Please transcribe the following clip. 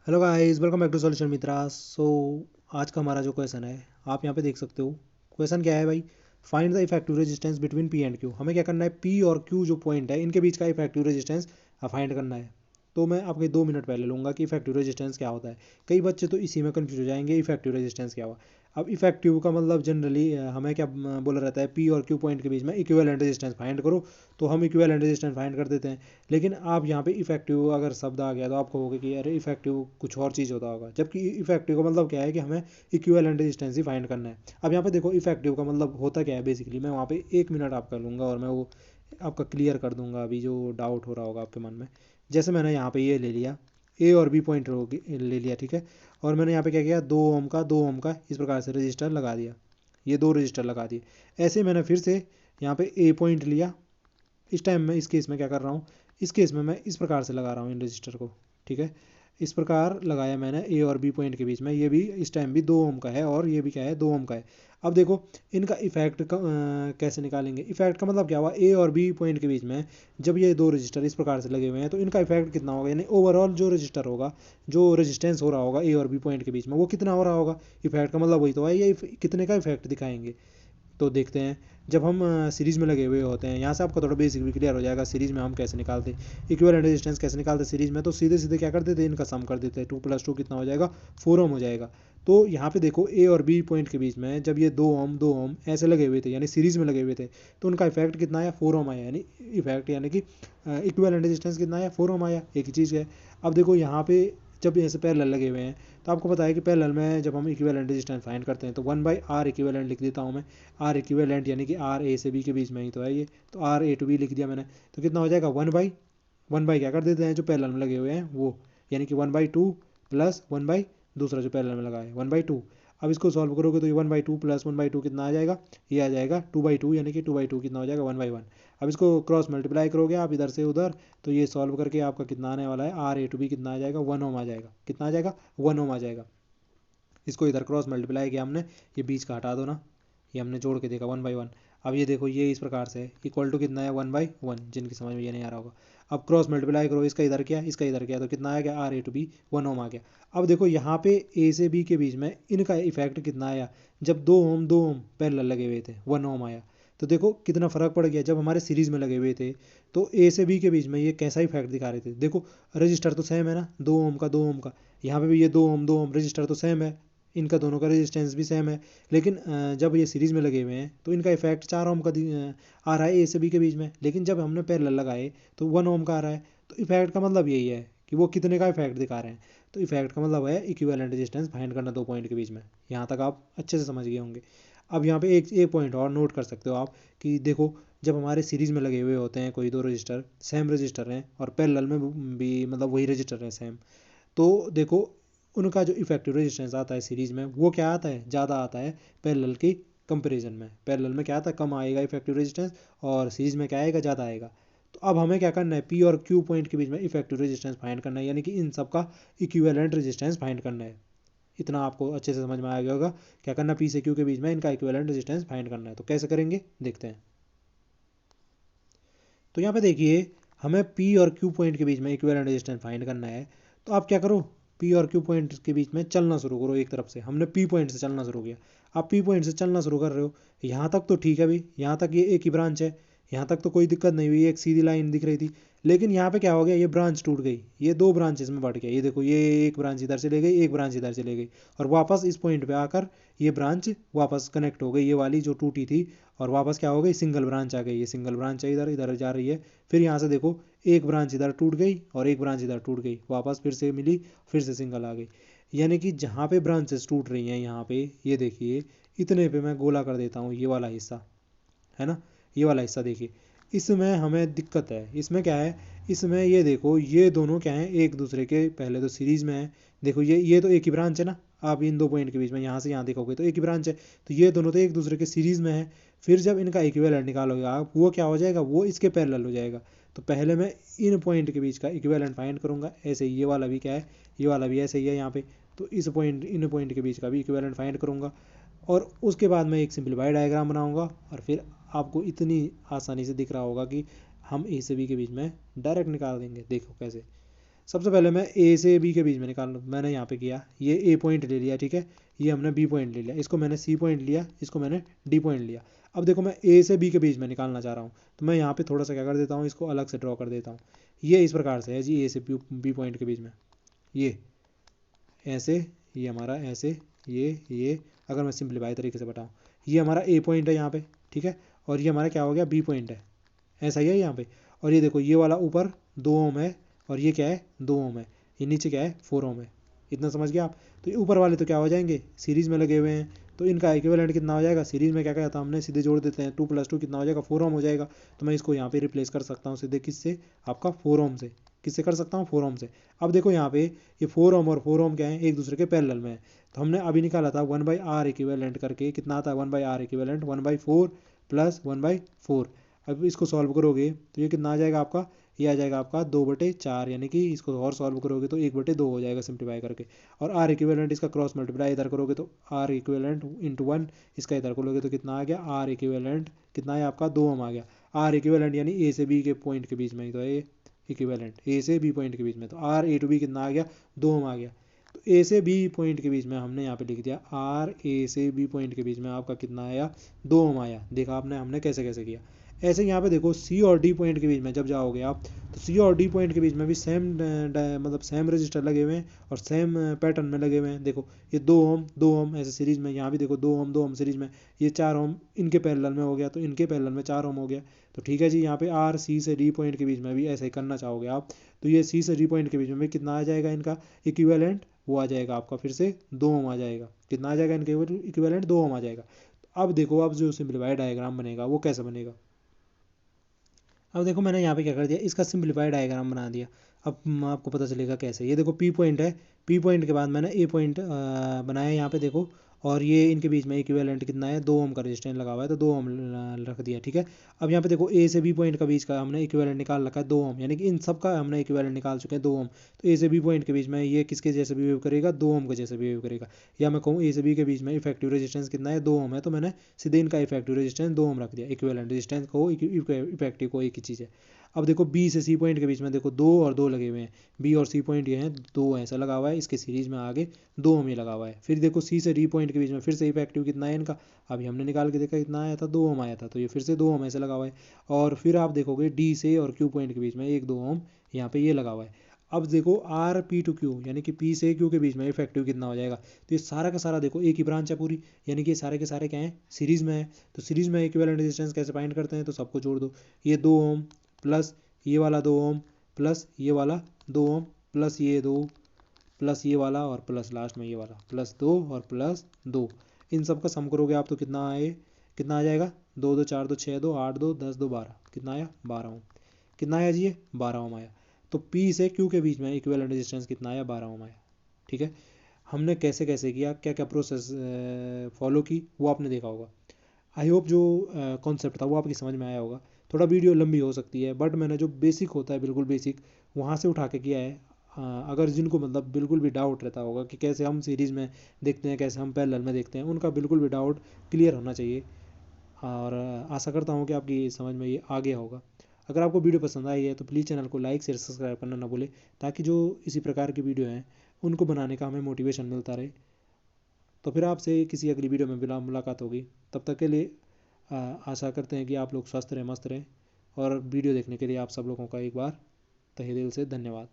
Hello guys, welcome back to solution Mitra. आज का हमारा जो क्वेश्चन है, आप यहाँ पे देख सकते हो। क्वेश्चन क्या है भाई? Find the effective resistance between P and Q. हमें क्या करना है? पी और क्यू जो पॉइंट है, इनके बीच का इफेक्टिव रेजिस्टेंस फाइंड करना है। तो मैं आपके 2 मिनट पहले लूँगा कि इफेक्टिव रेजिस्टेंस क्या होता है। कई बच्चे तो इसी में कन्फ्यूज हो जाएंगे, इफेक्टिव रेजिस्टेंस क्या हुआ। अब इफेक्टिव का मतलब जनरली हमें क्या बोला रहता है? पी और क्यू पॉइंट के बीच में इक्विवेलेंट रेजिस्टेंस फाइंड करो। तो हम इक्विवेलेंट रेजिस्टेंस फाइंड कर देते हैं। लेकिन आप यहाँ पे इफेक्टिव अगर शब्द आ गया तो आप कहोगे कि अरे इफेक्टिव कुछ और चीज़ होता होगा, जबकि इफेक्टिव का मतलब क्या है कि हमें इक्विवेलेंट रेजिस्टेंस ही फाइंड करना है। अब यहाँ पे देखो, इफेक्टिव का मतलब होता क्या है बेसिकली। मैं वहाँ पे 1 मिनट आपका लूँगा और मैं वो आपका क्लियर कर दूंगा अभी जो डाउट हो रहा होगा आपके मन में। जैसे मैंने यहाँ पे ये ले लिया, ए और बी पॉइंट ले लिया, ठीक है। और मैंने यहाँ पे क्या किया, 2 ओम का इस प्रकार से रजिस्टर लगा दिया। ये 2 रजिस्टर लगा दिए। ऐसे मैंने फिर से यहाँ पे ए पॉइंट लिया। इस टाइम में इस केस में क्या कर रहा हूँ, इस केस में मैं इस प्रकार से लगा रहा हूँ इन रजिस्टर को, ठीक है। इस प्रकार लगाया मैंने ए और बी पॉइंट के बीच में। ये भी इस टाइम भी 2 ओम का है और ये भी क्या है, 2 ओम का है। अब देखो, इनका इफेक्ट कैसे निकालेंगे? इफेक्ट का मतलब क्या हुआ, ए और बी पॉइंट के बीच में जब ये 2 रजिस्टर इस प्रकार से लगे हुए हैं तो इनका इफेक्ट कितना होगा, यानी ओवरऑल जो रजिस्टर होगा, जो रेजिस्टेंस हो रहा होगा ए और बी पॉइंट के बीच में, वो कितना हो रहा होगा। इफेक्ट का मतलब वही तो है, ये कितने का इफेक्ट दिखाएंगे। तो देखते हैं। जब हम सीरीज़ में लगे हुए होते हैं, यहाँ से आपका थोड़ा बेसिक भी क्लियर हो जाएगा सीरीज़ में हम कैसे निकालते हैं, इक्विवेलेंट रेजिस्टेंस कैसे निकालते हैं सीरीज़ में। तो सीधे सीधे क्या करते थे, इनका सम कर देते हैं। 2 + 2 कितना हो जाएगा, 4 ओम हो जाएगा। तो यहाँ पे देखो, ए और बी पॉइंट के बीच में जब ये 2 ओम ऐसे लगे हुए थे, यानी सीरीज़ में लगे हुए थे, तो उनका इफेक्ट कितना आया, 4 ओम आया। यानी इफेक्ट यानी कि इक्विवेलेंट रेजिस्टेंस कितना आया, 4 ओम आया। एक ही चीज़ है। अब देखो यहाँ पे जब ऐसे पैरेलल लगे हुए हैं, तो आपको पता है कि पैरेलल में जब हम इक्विवेलेंट रेजिस्टेंस फाइंड करते हैं तो 1/r इक्विवेलेंट लिख देता हूँ मैं। आर इक्विवेलेंट यानी कि आर ए से बी के बीच में ही तो है ये, तो आर ए टू बी लिख दिया मैंने। तो कितना हो जाएगा, 1/1 क्या कर देते हैं जो पैरेलल में लगे हुए हैं वो, यानी कि 1/2 प्लस 1/ दूसरा जो पैरेलल में लगा है 1/2। अब इसको सॉल्व करोगे तो ये 1/2 प्लस 1/2 कितना आ जाएगा, ये आ जाएगा 2/2, यानी कि 2/2 कितना हो जाएगा, 1/1। अब इसको क्रॉस मल्टीप्लाई करोगे आप इधर से उधर, तो ये सॉल्व करके आपका कितना आने वाला है, आर ए टू बी कितना आ जाएगा, 1 ओम आ जाएगा। कितना आ जाएगा, 1 ओम आ जाएगा। इसको इधर क्रॉस मल्टीप्लाई किया हमने, ये बीच का हटा दो ना, ये हमने जोड़ के देखा 1/1। अब ये देखो, ये इस प्रकार से इक्वल टू कितना है, 1/1। जिनकी समझ में ये नहीं आ रहा होगा, अब क्रॉस मल्टीप्लाई करो, इसका इधर किया इसका इधर किया, तो कितना आ गया, आर ए टू बी 1 ओम आ गया। अब देखो यहाँ पे ए से बी के बीच में इनका इफेक्ट कितना आया, जब 2 ओम पैरेलल लगे हुए थे 1 ओम आया। तो देखो कितना फ़र्क पड़ गया, जब हमारे सीरीज़ में लगे हुए थे तो ए से बी के बीच में ये कैसा इफेक्ट दिखा रहे थे। देखो रजिस्टर तो सेम है ना, 2 ओम का यहाँ पे भी ये 2 ओम रजिस्टर तो सेम है, इनका दोनों का रेजिस्टेंस भी सेम है। लेकिन जब ये सीरीज़ में लगे हुए हैं तो इनका इफेक्ट 4 ओम का आ रहा है ए से बी के बीच में, लेकिन जब हमने पैरेलल लगाए तो 1 ओम का आ रहा है। तो इफेक्ट का मतलब यही है कि वो कितने का इफेक्ट दिखा रहे हैं। तो इफेक्ट का मतलब है इक्विवेलेंट रेजिस्टेंस फाइंड करना 2 पॉइंट के बीच में। यहाँ तक आप अच्छे से समझ गए होंगे। अब यहाँ पे एक पॉइंट और नोट कर सकते हो आप, कि देखो जब हमारे सीरीज़ में लगे हुए होते हैं कोई 2 रजिस्टर, सेम रजिस्टर हैं और पैरेलल में भी मतलब वही रजिस्टर हैं सेम, तो देखो उनका जो इफेक्टिव रेजिस्टेंस आता है सीरीज़ में, वो क्या आता है, ज़्यादा आता है पैरेलल की कंपैरिजन में। पैरेलल में क्या आता है, कम आएगा इफेक्टिव रेजिस्टेंस, और सीरीज़ में क्या आएगा, ज़्यादा आएगा। तो अब हमें क्या करना है, पी और क्यू पॉइंट के बीच में इफेक्टिव रेजिस्टेंस फाइंड करना है, यानी कि इन सब का इक्विवेलेंट रेजिस्टेंस फाइंड करना है। इतना आपको अच्छे से समझ में आ गया होगा। क्या करना, पी से क्यू के बीच में इनका इक्विवेलेंट रेजिस्टेंस फाइंड करना है। तो कैसे करेंगे देखते हैं। तो यहाँ पे देखिए, हमें पी और क्यू पॉइंट के बीच में इक्विवेलेंट रेजिस्टेंस फाइंड करना है। तो आप क्या करो, पी और क्यू पॉइंट के बीच में चलना शुरू करो। एक तरफ से हमने पी पॉइंट से चलना शुरू किया, आप पी पॉइंट से चलना शुरू कर रहे हो। यहाँ तक तो ठीक है भाई, यहाँ तक ये एक ही ब्रांच है, यहाँ तक तो कोई दिक्कत नहीं हुई, एक सीधी लाइन दिख रही थी। लेकिन यहाँ पे क्या हो गया, ये ब्रांच टूट गई, ये 2 ब्रांचेस में बढ़ गया। ये देखो, ये एक ब्रांच इधर से ले गई, एक ब्रांच इधर से ले गई, और वापस इस पॉइंट पे आकर ये ब्रांच वापस कनेक्ट हो गई, ये वाली जो टूटी थी, और वापस क्या हो गई, सिंगल ब्रांच आ गई। ये सिंगल ब्रांच है, इधर इधर जा रही है। फिर यहाँ से देखो, एक ब्रांच इधर टूट गई और एक ब्रांच इधर टूट गई, वापस फिर से मिली, फिर से सिंगल आ गई। यानी कि जहाँ पे ब्रांचेस टूट रही हैं, यहाँ पे ये देखिए, इतने पे मैं गोला कर देता हूँ ये वाला हिस्सा, है ना। ये वाला हिस्सा देखिए, इसमें हमें दिक्कत है। इसमें क्या है, इसमें ये देखो, ये दोनों क्या है, एक दूसरे के पहले तो सीरीज़ में है। देखो ये तो एक ही ब्रांच है ना, आप इन 2 पॉइंट के बीच में यहाँ से यहाँ देखोगे तो एक ही ब्रांच है। तो ये दोनों तो एक दूसरे के सीरीज़ में है। फिर जब इनका इक्विवेलेंट निकालोगे आप, वो क्या हो जाएगा, वो इसके पैरेलल हो जाएगा। तो पहले मैं इन पॉइंट के बीच का इक्विवेलेंट फाइंड करूँगा। ऐसे ही ये वाला भी क्या है, ये वाला भी ऐसे ही है यहाँ पे। तो इस पॉइंट इन पॉइंट के बीच का भी इक्विवेलेंट फाइंड करूँगा, और उसके बाद मैं एक सिंपलीफाइड डायग्राम बनाऊंगा। और फिर आपको इतनी आसानी से दिख रहा होगा कि हम ए से बी के बीच में डायरेक्ट निकाल देंगे। देखो कैसे, सबसे पहले मैं ए से बी के बीच में निकाल, मैंने यहाँ पे किया, ये ए पॉइंट ले लिया, ठीक है, ये हमने बी पॉइंट ले लिया, इसको मैंने सी पॉइंट लिया, इसको मैंने डी पॉइंट लिया। अब देखो मैं ए से बी के बीच में निकालना चाह रहा हूँ, तो मैं यहाँ पे थोड़ा सा क्या कर देता हूँ, इसको अलग से ड्रॉ कर देता हूँ। ये इस प्रकार से है जी, ए से बी पॉइंट के बीच में, ये ऐसे, ये हमारा ऐसे, ये अगर मैं सिंप्लीफाई तरीके से बताऊँ, ये हमारा ए पॉइंट है यहाँ पे, ठीक है, और ये हमारा क्या हो गया, बी पॉइंट है, ऐसा ही है यहाँ पे। और ये देखो ये वाला ऊपर 2 ओम है, और ये क्या है 2 ओम है, ये नीचे क्या है 4 ओम है। इतना समझ गया आप। तो ये ऊपर वाले तो क्या हो जाएंगे, सीरीज में लगे हुए हैं, तो इनका इक्विवेलेंट कितना हो जाएगा, सीरीज में क्या क्या था हमने, सीधे जोड़ देते हैं, 2 + 2 कितना हो जाएगा, 4 ओम हो जाएगा। तो मैं इसको यहाँ पे रिप्लेस कर सकता हूँ सीधे, किससे, आपका 4 ओम से। किससे कर सकता हूँ, 4 ओम से। अब देखो यहाँ पे ये 4 ओम और 4 ओम क्या है, एक दूसरे के पैरेलल में है। तो हमने अभी निकाला था 1/r इक्विवेलेंट करके, कितना आता है 1/r इक्विवेलेंट, 1/4 + 1/4। अब इसको सॉल्व करोगे तो ये कितना आ जाएगा आपका, ये आ जाएगा आपका 2/4, यानी कि इसको और सॉल्व करोगे तो 1/2 हो जाएगा सिंप्लीफाई करके। और आर इक्विवेलेंट इसका क्रॉस मल्टीप्लाई इधर करोगे तो आर इक्विवेलेंट इंटू 1, इसका इधर करोगे तो कितना आ गया, आर इक्विवेलेंट कितना है आपका 2 ओम आ गया। आर इक्विवेलेंट यानी ए से बी के पॉइंट के बीच में ही तो है, इक्विवेलेंट ए से बी पॉइंट के बीच में, तो आर ए टू बी कितना आ गया 2 ओम आ गया। तो ए से बी पॉइंट के बीच में हमने यहाँ पे लिख दिया आर ए से बी पॉइंट के बीच में आपका कितना आया, 2 ओम आया। देखा आपने हमने कैसे कैसे किया। ऐसे यहाँ पे देखो सी और डी पॉइंट के बीच में जब जाओगे आप, तो सी और डी पॉइंट के बीच में भी सेम मतलब सेम रजिस्टर लगे हुए हैं और सेम पैटर्न में लगे हुए हैं। देखो ये 2 ओम 2 ओम ऐसे सीरीज में, यहाँ भी देखो 2 ओम 2 ओम सीरीज में, ये 4 ओम इनके पैरेलल में हो गया, तो इनके पैरेलल में 4 ओम हो गया। तो ठीक है जी, यहाँ पे आर सी से डी पॉइंट के बीच में भी ऐसे ही करना चाहोगे आप, तो ये सी से डी पॉइंट के बीच में भी कितना आ जाएगा इनका इक्विवेलेंट, वो आ जाएगा आपका फिर से 2 ओम आ जाएगा। कितना आ जाएगा इनके इक्विवेलेंट, 2 ओम आ जाएगा। अब देखो अब जो सिंप्लीफाइड डायग्राम बनेगा वो कैसे बनेगा। अब देखो मैंने यहाँ पे क्या कर दिया, इसका सिंप्लीफाइड डायग्राम बना दिया। अब आपको पता चलेगा कैसे। ये देखो पी पॉइंट है, पी पॉइंट के बाद मैंने ए पॉइंट बनाया यहाँ पे देखो, और ये इनके बीच में इक्विवेलेंट कितना है, 2 ओम का रेजिस्टेंस लगा हुआ है, तो 2 ओम रख दिया, ठीक है। अब यहाँ पे देखो ए से बी पॉइंट का बीच का हमने इक्विवेलेंट निकाल रखा है 2 ओम, यानी कि इन सब का हमने इक्विवेलेंट निकाल चुके हैं 2 ओम। तो ए से बी पॉइंट के बीच में ये किसके जैसे बिहेव करेगा, 2 ओम के जैसे बिहेव करेगा। या मैं कहूँ ए से बी के बीच में इफेक्टिव रेजिस्टेंस कितना है, 2 ओम है, तो मैंने सीधे इनका इफेक्टिव रेजिस्टेंस 2 ओम रख दिया। इक्विवेलेंट रेजिस्टेंस को इफेक्टिव को एक ही चीज़ है। अब देखो बी से सी पॉइंट के बीच में देखो 2 और 2 लगे हुए हैं, बी और सी पॉइंट ये हैं 2 ऐसा लगा हुआ है, इसके सीरीज में आगे 2 ओम ये लगा हुआ है। फिर देखो सी से डी पॉइंट के बीच में फिर से इफेक्टिव कितना है इनका, अभी हमने निकाल के देखा कितना आया था, 2 ओम आया था, तो ये फिर से 2 ओम ऐसे लगा हुआ है। और फिर आप देखोगे डी से और क्यू पॉइंट के बीच में 1 2 ओम यहाँ पे ये लगा हुआ है। अब देखो आर पी टू क्यू, यानी कि पी से क्यू के बीच में इफेक्टिव कितना हो जाएगा, तो ये सारा का सारा देखो एक ही ब्रांच है पूरी, यानी कि सारे के सारे क्या हैं, सीरीज में है। तो सीरीज में इक्विवेलेंट रेजिस्टेंस कैसे फाइंड करते हैं, तो सबको जोड़ दो, ये 2 ओम प्लस ये वाला 2 ओम प्लस ये वाला 2 ओम प्लस ये 2 प्लस ये वाला और प्लस लास्ट में ये वाला +2 और +2, इन सब का सम करोगे आप तो कितना आए, कितना आ जाएगा, 2 2 4 2 6 2 8 2 10 2 12, कितना आया 12 ओम। कितना आया जी, ये 12 ओम आया। तो पी से क्यू के बीच में इक्विवेलेंट रेजिस्टेंस कितना आया, 12 ओम आया, ठीक है। हमने कैसे कैसे किया, क्या क्या प्रोसेस फॉलो की, वो आपने देखा होगा। आई होप जो कॉन्सेप्ट था वो आपकी समझ में आया होगा। थोड़ा वीडियो लंबी हो सकती है, बट मैंने जो बेसिक होता है बिल्कुल बेसिक वहाँ से उठा के किया है। अगर जिनको मतलब बिल्कुल भी डाउट रहता होगा कि कैसे हम सीरीज़ में देखते हैं, कैसे हम पैरेलल में देखते हैं, उनका बिल्कुल भी डाउट क्लियर होना चाहिए। और आशा करता हूँ कि आपकी समझ में ये आ गया होगा। अगर आपको वीडियो पसंद आई है तो प्लीज़ चैनल को लाइक शेयर सब्सक्राइब करना ना भूलें, ताकि जो इसी प्रकार की वीडियो हैं उनको बनाने का हमें मोटिवेशन मिलता रहे। तो फिर आपसे किसी अगली वीडियो में बिना मुलाकात होगी। तब तक के लिए आशा करते हैं कि आप लोग स्वस्थ रहें, मस्त रहें। और वीडियो देखने के लिए आप सब लोगों का एक बार तहे दिल से धन्यवाद।